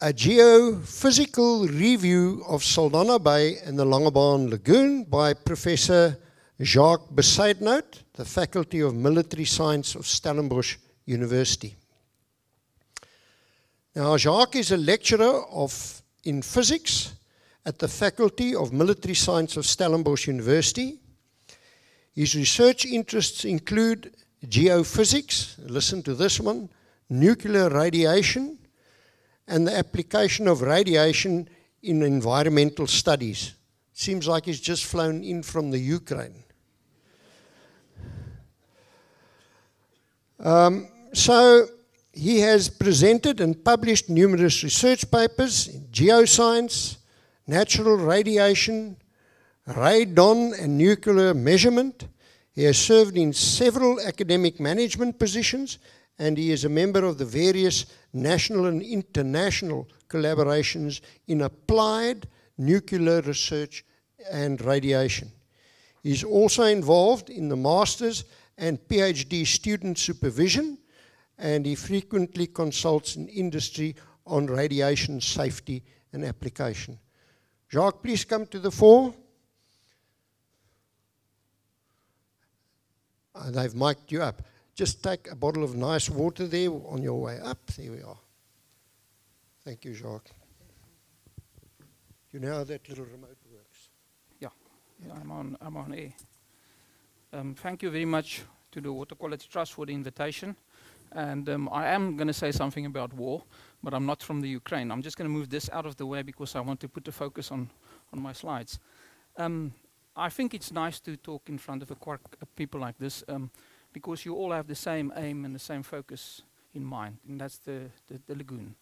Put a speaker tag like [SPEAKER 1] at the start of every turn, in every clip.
[SPEAKER 1] A Geophysical Review of Saldanha Bay and the Langebaan Lagoon by Professor Jacques Bezuidenhout, the Faculty of Military Science of Stellenbosch University. Now, Jacques is a lecturer in physics at the Faculty of Military Science of Stellenbosch University. His research interests include geophysics, listen to this one, nuclear radiation, and the application of radiation in environmental studies. Seems like he's just flown in from the Ukraine. So he has presented and published numerous research papers in geoscience, natural radiation, radon and nuclear measurement. He has served in several academic management positions, and he is a member of the various national and international collaborations in applied nuclear research and radiation. He is also involved in the master's and PhD student supervision, and he frequently consults in industry on radiation safety and application. Jacques, please come to the fore. They've mic'd you up. Just take a bottle of nice water there on your way up. There we are. Thank you, Jacques. You know how that little remote works?
[SPEAKER 2] Yeah, I'm on air. Thank you very much to the Water Quality Trust for the invitation. And I am going to say something about war, but I'm not from the Ukraine. I'm just going to move this out of the way because I want to put the focus on my slides. I think it's nice to talk in front of people like this because you all have the same aim and the same focus in mind, and that's the lagoon.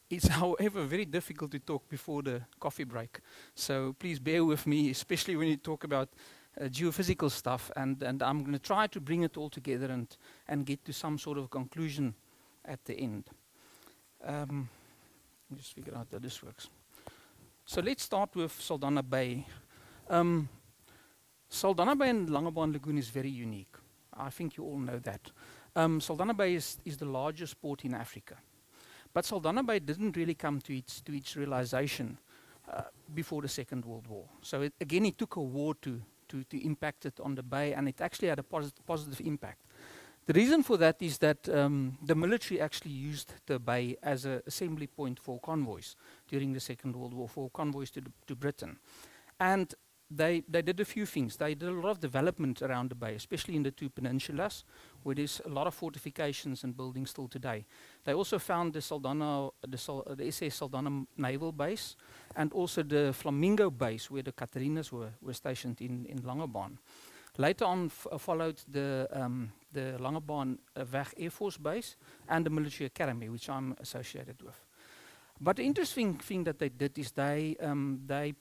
[SPEAKER 2] It's, however, very difficult to talk before the coffee break. So please bear with me, especially when you talk about geophysical stuff, and I'm going to try to bring it all together and get to some sort of conclusion at the end. Let me just figure out how this works. So let's start with Saldanha Bay. Saldanha Bay and Langebaan Lagoon is very unique. I think you all know that. Saldanha Bay is the largest port in Africa. But Saldanha Bay didn't really come to its realization before the Second World War. So again, it took a war to impact it on the bay, and it actually had a positive impact. The reason for that is that the military actually used the bay as an assembly point for convoys during the Second World War, for convoys to Britain. And they did a few things. They did a lot of development around the bay, especially in the two peninsulas, where there's a lot of fortifications and buildings still today. They also found the SS Saldanha Naval Base, and also the Flamingo Base, where the Catarinas were stationed in Langebaan. Later on followed the Langebaan Weg Air Force Base and the Military Academy, which I'm associated with. But the interesting thing that they did is they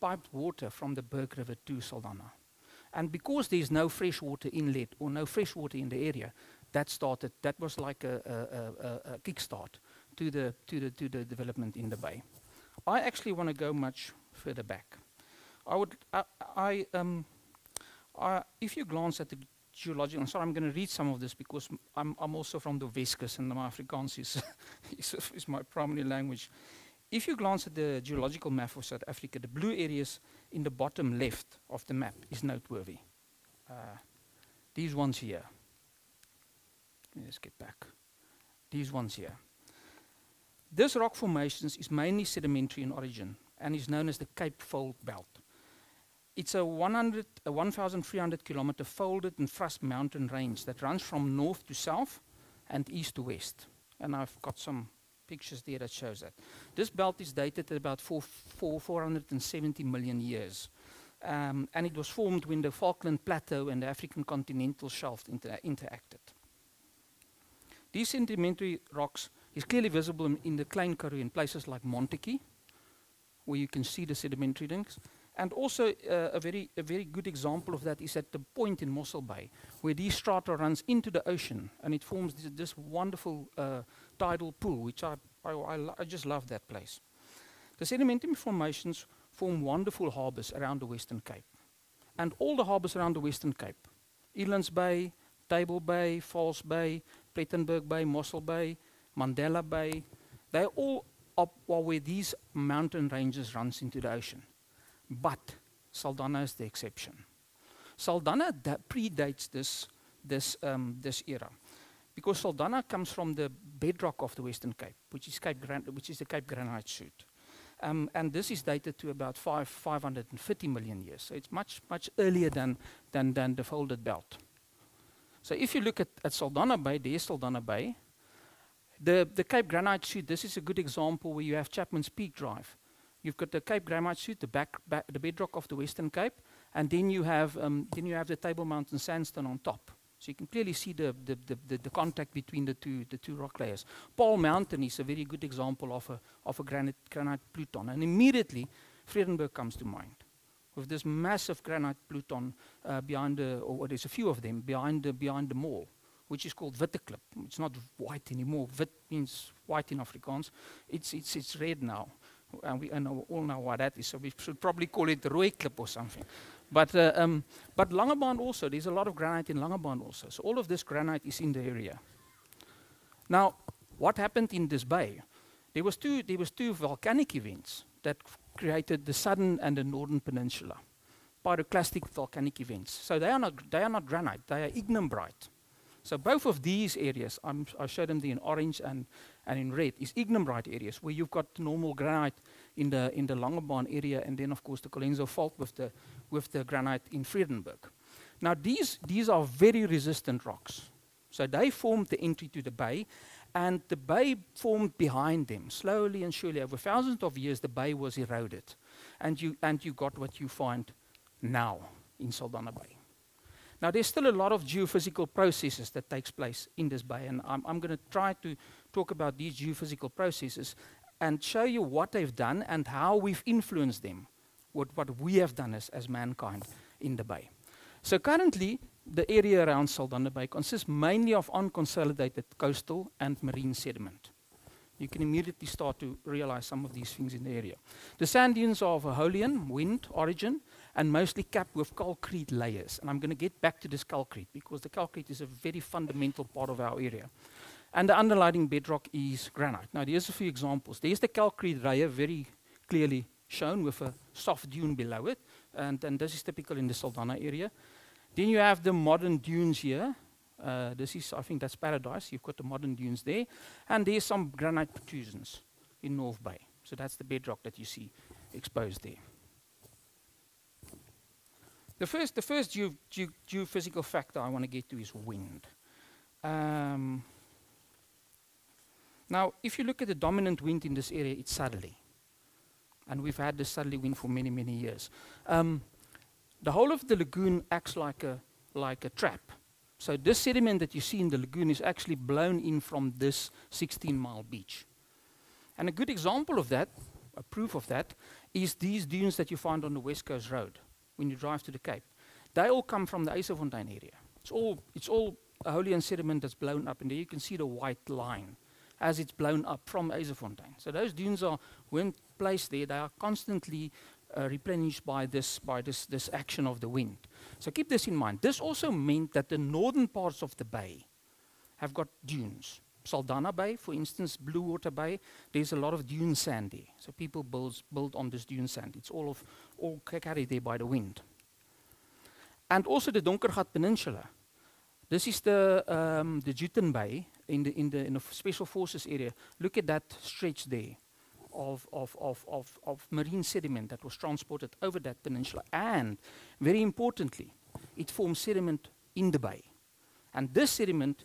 [SPEAKER 2] piped water from the Berg River to Saldanha. And because there's no freshwater inlet or no freshwater in the area, that was like a kickstart to the development in the bay. I actually want to go much further back. If you glance at the geological, I'm sorry, I'm going to read some of this because I'm also from the Weskus and my Afrikaans is my primary language. If you glance at the geological map of South Africa, the blue areas in the bottom left of the map is noteworthy. These ones here. Let's get back. These ones here. This rock formations is mainly sedimentary in origin and is known as the Cape Fold Belt. It's a 1,300 kilometer folded and thrust mountain range that runs from north to south and east to west. And I've got some pictures there that shows that. This belt is dated at about 470 million years. And it was formed when the Falkland Plateau and the African continental shelf interacted. These sedimentary rocks is clearly visible in the Klein Karoo in places like Montetjie, where you can see the sedimentary links. And also a very good example of that is at the point in Mossel Bay, where these strata runs into the ocean, and it forms this wonderful tidal pool, which I just love that place. The sedimentary formations form wonderful harbours around the Western Cape. And all the harbours around the Western Cape, Elands Bay, Table Bay, False Bay, Plettenberg Bay, Mossel Bay, Mandela Bay, they're all up or where these mountain ranges runs into the ocean. But Saldanha is the exception. Saldanha predates this era, because Saldanha comes from the bedrock of the Western Cape, which is the Cape Granite Shoot. And this is dated to about 550 million years. So it's much earlier than the folded belt. So if you look at Saldanha Bay, there's Saldanha Bay. The Cape Granite Shoot, this is a good example where you have Chapman's Peak Drive. You've got the Cape Granite Shoot, the bedrock of the Western Cape, and then you have the Table Mountain sandstone on top. So you can clearly see the contact between the two rock layers. Paul Mountain is a very good example of a granite pluton, and immediately Vredenburg comes to mind, with this massive granite pluton behind or there's a few of them behind the mall, which is called Witteklip. It's not white anymore. Wit means white in Afrikaans. It's red now, and we all know what that is. So we should probably call it the Rooi Klip or something. But Langebaan also, there's a lot of granite in Langebaan also. So all of this granite is in the area. Now, what happened in this bay? There was two volcanic events that created the southern and the northern peninsula. Pyroclastic volcanic events. So they are not granite, they are ignimbrite. So both of these areas, I showed them there in orange and in red, is ignimbrite areas where you've got normal granite in the Langebaan area, and then of course the Colenso fault with the granite in Vredenburg. Now these are very resistant rocks. So they formed the entry to the bay, and the bay formed behind them. Slowly and surely, over thousands of years, the bay was eroded, and you got what you find now in Saldanha Bay. Now, there's still a lot of geophysical processes that takes place in this bay, and I'm going to try to talk about these geophysical processes and show you what they've done and how we've influenced them, what we have done as mankind in the bay. So currently, the area around Saldanha Bay consists mainly of unconsolidated coastal and marine sediment. You can immediately start to realize some of these things in the area. The sand dunes are of Aeolian wind origin and mostly capped with calcrete layers. And I'm going to get back to this calcrete because the calcrete is a very fundamental part of our area. And the underlying bedrock is granite. Now, there's a few examples. There's the calcrete layer very clearly shown with a soft dune below it. And this is typical in the Saldanha area. Then you have the modern dunes here. This is, I think that's Paradise. You've got the modern dunes there. And there's some granite protrusions in North Bay. So that's the bedrock that you see exposed there. The first geophysical factor I want to get to is wind. Now, if you look at the dominant wind in this area, it's southerly. And we've had this southerly wind for many, many years. The whole of the lagoon acts like a trap. So this sediment that you see in the lagoon is actually blown in from this 16-mile beach. And a good example of that, a proof of that, is these dunes that you find on the West Coast Road when you drive to the Cape. They all come from the Eiselfontein area. It's all Aeolian sediment that's blown up, and there you can see the white line as it's blown up from Eiselfontein. So those dunes are, when placed there, they are constantly replenished by this action of the wind. So keep this in mind. This also meant that the northern parts of the bay have got dunes. Saldanha Bay, for instance, Blue Water Bay, there's a lot of dune sand there. So people build on this dune sand. It's all carried there by the wind. And also the Donkergat Peninsula. This is the Juten Bay in the Special Forces area. Look at that stretch there of marine sediment that was transported over that peninsula. And very importantly, it forms sediment in the bay. And this sediment,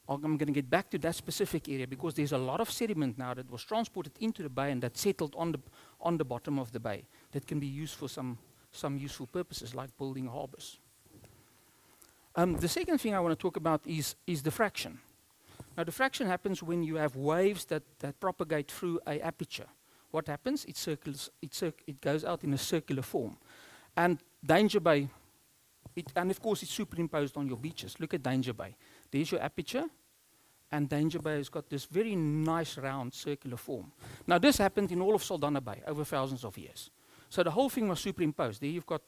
[SPEAKER 2] I'm going to get back to that specific area because there's a lot of sediment now that was transported into the bay and that settled on the bottom of the bay that can be used for some useful purposes like building harbors. The second thing I want to talk about is diffraction. Now, diffraction happens when you have waves that propagate through an aperture. What happens? It goes out in a circular form. And Danger Bay, and of course it's superimposed on your beaches. Look at Danger Bay. There's your aperture, and Danger Bay has got this very nice round circular form. Now, this happened in all of Saldanha Bay over thousands of years. So the whole thing was superimposed. There you've got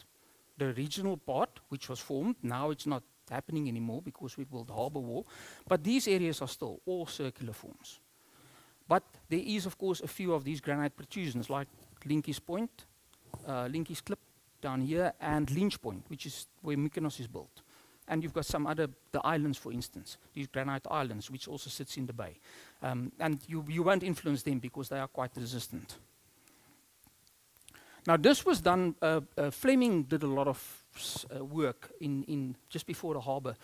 [SPEAKER 2] the regional part, which was formed. Now it's not happening anymore because we built the harbor wall. But these areas are still all circular forms. But there is, of course, a few of these granite protrusions, like Linky's Point, Linky's Clip down here, and Lynch Point, which is where Mykonos is built. And you've got some other, the islands, for instance, these granite islands, which also sits in the bay. And you won't influence them because they are quite resistant. Now, this was done, Fleming did a lot of work in just before the harbor.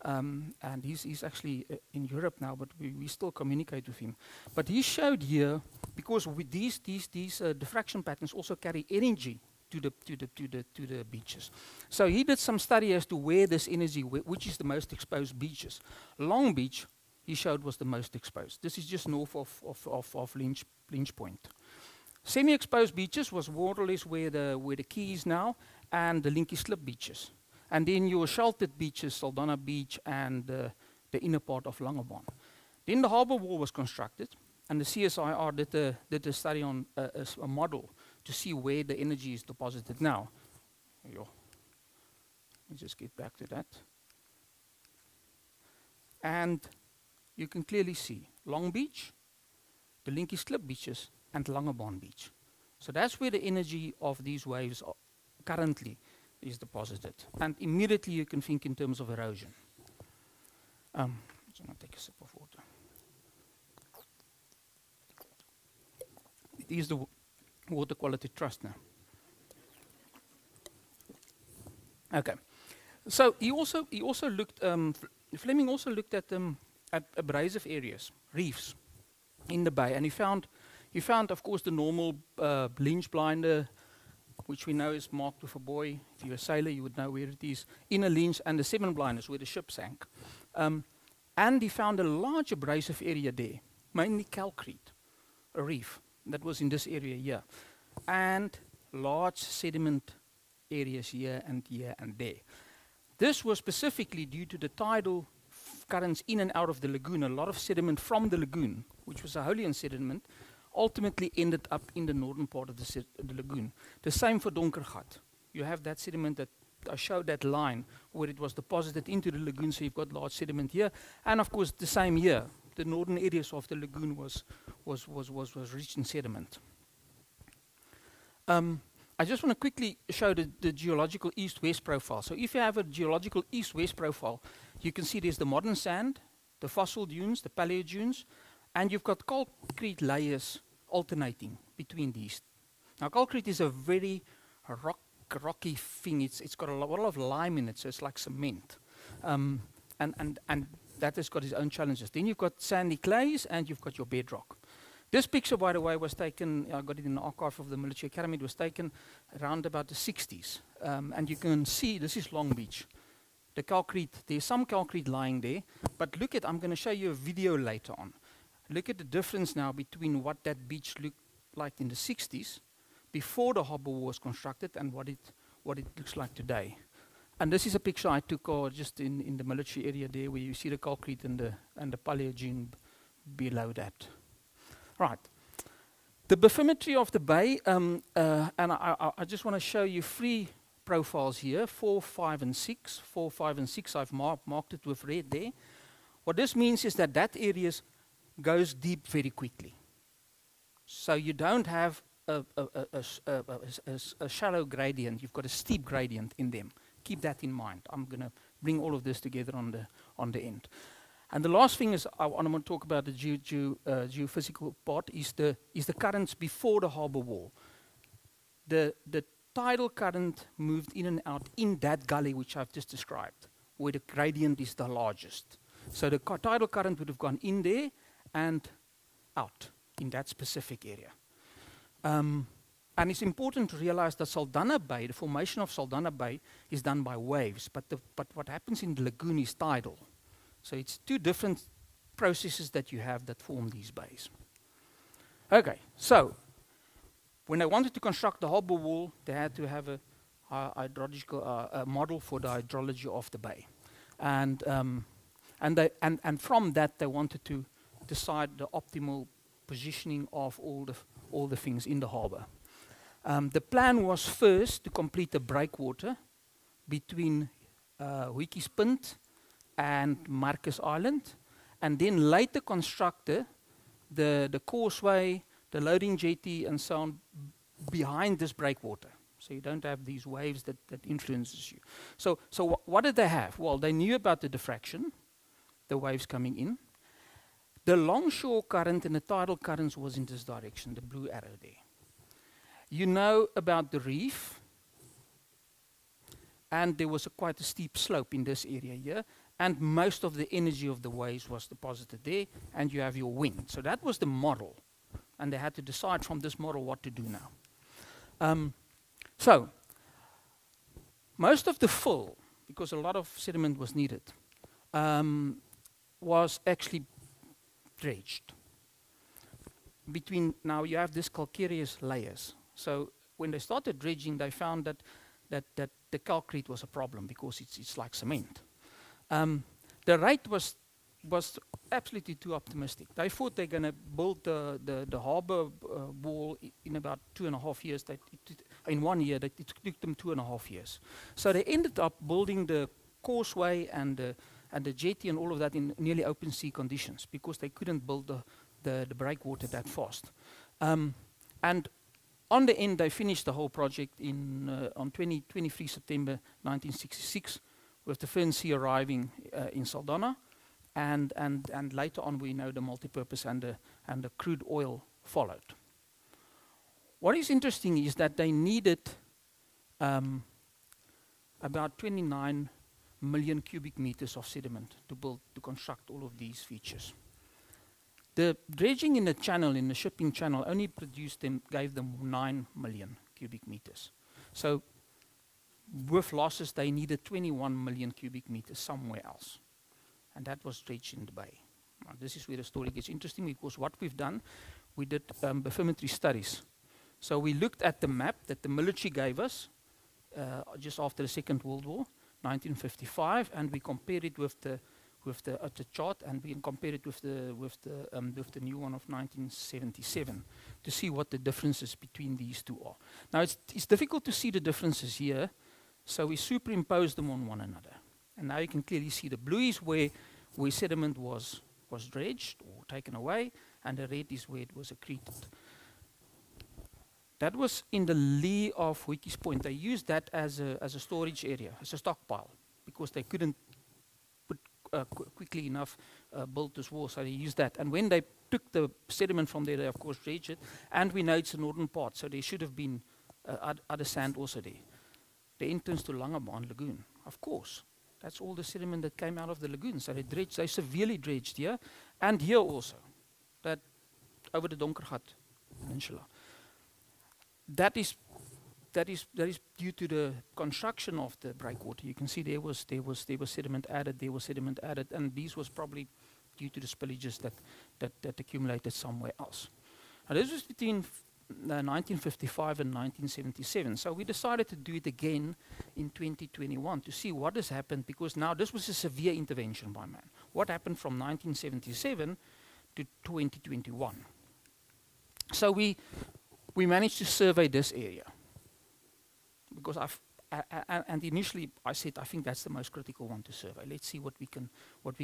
[SPEAKER 2] And he's actually in Europe now, but we still communicate with him. But he showed here, because with these diffraction patterns also carry energy to the beaches. So he did some study as to where this energy, which is the most exposed beaches. Long Beach, he showed, was the most exposed. This is just north of Lynch Point. Semi-exposed beaches was more or less where the quay is now, and the Linky Slip beaches. And then your sheltered beaches, Saldanha Beach and the inner part of Langebaan. Then the harbour wall was constructed, and the CSIR did a study on a model to see where the energy is deposited now. Let me just get back to that. And you can clearly see Long Beach, the Linky Slip beaches, and Langebaan Beach. So that's where the energy of these waves currently is deposited. And immediately you can think in terms of erosion. I'm going to take a sip of water. It is the Water Quality Trust now. Okay. So he also looked, Fleming also looked at abrasive areas, reefs in the bay, and he found, of course, the normal Lynch blinder, which we know is marked with a buoy. If you're a sailor, you would know where it is. Inner Lynch and the 7 blinders, where the ship sank. And he found a large abrasive area there, mainly calcrete, a reef that was in this area here. And large sediment areas here and there. This was specifically due to the tidal currents in and out of the lagoon. A lot of sediment from the lagoon, which was a Holian sediment, ultimately ended up in the northern part of the lagoon. The same for Donkergat. You have that sediment that I showed that line where it was deposited into the lagoon, so you've got large sediment here. And of course, the same here. The northern areas of the lagoon was rich in sediment. I just want to quickly show the geological east-west profile. So if you have a geological east-west profile, you can see there's the modern sand, the fossil dunes, the paleo dunes, and you've got concrete layers alternating between these. Now, concrete is a very rocky thing. It's got a lot of lime in it, so it's like cement. And that has got its own challenges. Then you've got sandy clays, and you've got your bedrock. This picture, by the way, was taken, I got it in the archive of the Military Academy. It was taken around about the 60s. And you can see, this is Long Beach. The calcrete, there's some calcrete lying there. But look at, I'm going to show you a video later on. Look at the difference now between what that beach looked like in the 60s, before the harbour was constructed, and what it looks like today. And this is a picture I took just in the military area there, where you see the concrete and the Paleogene below that. Right. The bathymetry of the bay, and I just want to show you 3 profiles here, 4, 5, and 6. 4, 5, and 6, I've marked it with red there. What this means is that area goes deep very quickly. So you don't have a shallow gradient, you've got a steep gradient in them. Keep that in mind. I'm going to bring all of this together on the end. And the last thing is I want to talk about the geophysical part is the currents before the harbour wall. The tidal current moved in and out in that gully which I've just described, where the gradient is the largest. So the tidal current would have gone in there and out in that specific area. And it's important to realize that Saldanha Bay, the formation of Saldanha Bay, is done by waves, but what happens in the lagoon is tidal. So it's 2 different processes that you have that form these bays. Okay, so when they wanted to construct the harbour wall, they had to have a hydrological model for the hydrology of the bay, and from that they wanted to decide the optimal positioning of all the things in the harbour. The plan was first to complete the breakwater between Hoetjie's Punt and Marcus Island, and then later construct the the causeway, the loading jetty, and so on behind this breakwater. So you don't have these waves that influences you. So what did they have? Well, they knew about the diffraction, the waves coming in. The longshore current and the tidal currents was in this direction, the blue arrow there. You know about the reef, and there was quite a steep slope in this area here, and most of the energy of the waves was deposited there, and you have your wind. So that was the model, and they had to decide from this model what to do now. So most of the fill, because a lot of sediment was needed, was actually dredged. Now you have this calcareous layers. So when they started dredging, they found that the calcrete was a problem because it's like cement. The rate was absolutely too optimistic. They thought they're going to build the harbor wall in about 2.5 years. In 1 year, it took them 2.5 years. So they ended up building the causeway and the jetty and all of that in nearly open sea conditions because they couldn't build the breakwater that fast. And on the end, they finished the whole project on 23 September 1966 with the Fern Sea arriving in Saldanha. And later on, we know the multipurpose and the crude oil followed. What is interesting is that they needed about 29 million cubic meters of sediment to construct all of these features. The dredging in the channel, in the shipping channel, only gave them 9 million cubic meters. So with losses, they needed 21 million cubic meters somewhere else. And that was dredged in the bay. Now, this is where the story gets interesting because what we've done, we did bathymetry studies. So we looked at the map that the military gave us just after the Second World War, 1955, and we compared it with the chart, and we compared it with the new one of 1977 to see what the differences between these two are. Now it's difficult to see the differences here, so we superimpose them on one another. And now you can clearly see the blue is where sediment was dredged or taken away, and the red is where it was accreted. That was in the lee of Wicky's Point. They used that as a storage area, as a stockpile, because they couldn't quickly enough build this wall, so they used that. And when they took the sediment from there, they of course dredged it, and we know it's the northern part, so there should have been other sand also there. The entrance to Langebaan Lagoon, of course. That's all the sediment that came out of the lagoon. So they severely dredged here, and here also, that over the Donkergat Peninsula. That is due to the construction of the breakwater. You can see there was sediment added, and these was probably due to the spillages that accumulated somewhere else. Now this was between 1955 and 1977. So we decided to do it again in 2021 to see what has happened, because now this was a severe intervention by man. What happened from 1977 to 2021? So we managed to survey this area, because and initially I said I think that's the most critical one to survey. Let's see what we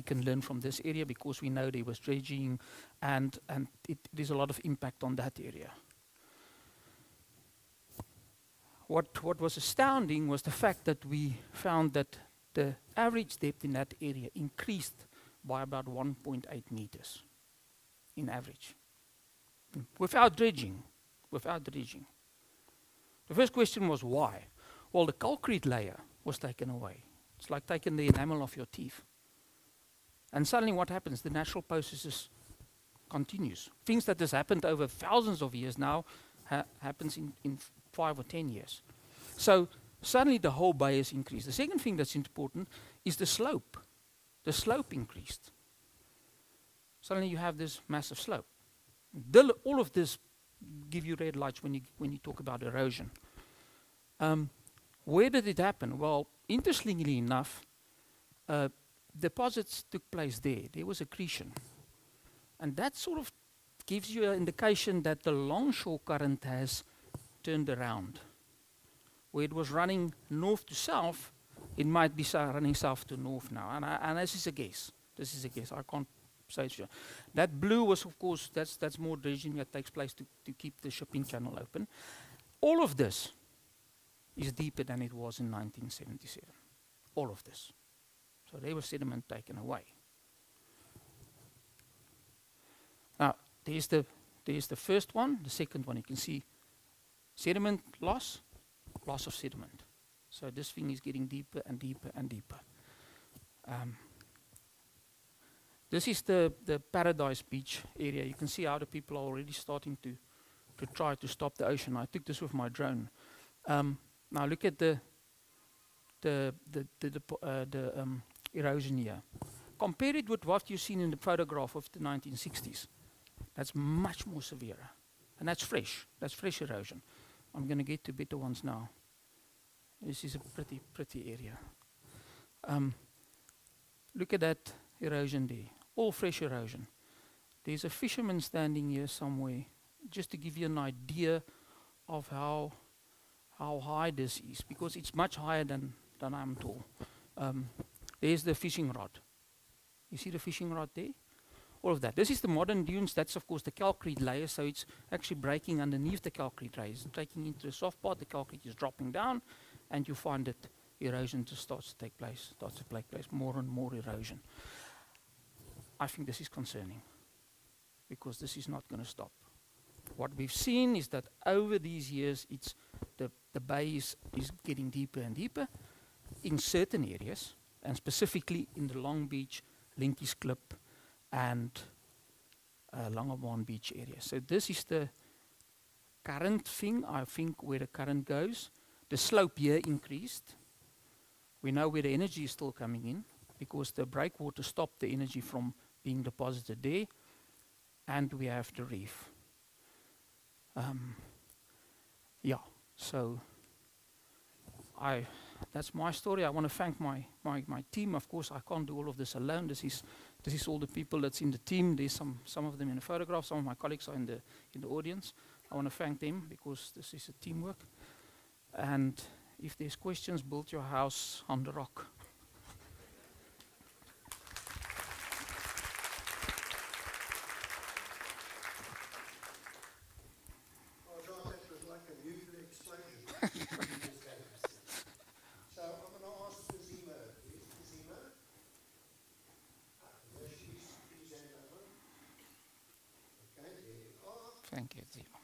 [SPEAKER 2] can learn from this area, because we know there was dredging and there's a lot of impact on that area. What was astounding was the fact that we found that the average depth in that area increased by about 1.8 meters in average, without dredging. The first question was why? Well, the calcrete layer was taken away. It's like taking the enamel off your teeth. And suddenly what happens? The natural process continues. Things that has happened over thousands of years now happens in 5 or 10 years. So suddenly the whole bay has increased. The second thing that's important is the slope. The slope increased. Suddenly you have this massive slope. All of this give you red lights when you talk about erosion. Where did it happen? Well, interestingly enough, deposits took place there. There was accretion. And that sort of gives you an indication that the longshore current has turned around. Where it was running north to south, it might be running south to north now. And this is a guess. I can't stage. That blue was, of course, that's more dredging that takes place to keep the shipping channel open. All of this is deeper than it was in 1977. All of this. So there was sediment taken away. Now, there's the first one. The second one, you can see sediment loss of sediment. So this thing is getting deeper and deeper and deeper. This is the Paradise Beach area. You can see how the people are already starting to try to stop the ocean. I took this with my drone. Now look at the erosion here. Compare it with what you've seen in the photograph of the 1960s. That's much more severe. And that's fresh. That's fresh erosion. I'm going to get to better ones now. This is a pretty area. Look at that erosion there. All fresh erosion. There's a fisherman standing here somewhere, just to give you an idea of how high this is, because it's much higher than I'm tall. There's the fishing rod. You see the fishing rod there? All of that. This is the modern dunes. That's, of course, the calcrete layer, so it's actually breaking underneath the calcrete layers, taking into the soft part. The calcrete is dropping down, and you find that erosion just starts to take place, more and more erosion. I think this is concerning, because this is not going to stop. What we've seen is that over these years, it's the bay is getting deeper and deeper in certain areas, and specifically in the Long Beach, Linkies Klip, and Langebaan Beach area. So this is the current thing, I think, where the current goes. The slope here increased. We know where the energy is still coming in, because the breakwater stopped the energy from being deposited there, and we have the reef. Yeah, so that's my story. I want to thank my team. Of course, I can't do all of this alone. This is all the people that's in the team. There's some of them in the photograph. Some of my colleagues are in the audience. I want to thank them, because this is a teamwork. And if there's questions, build your house on the rock.
[SPEAKER 1] So I'm going to ask Bezuidenhout. Where's Bezuidenhout? There she is. Please hand over. Okay, there you are.
[SPEAKER 2] Thank you.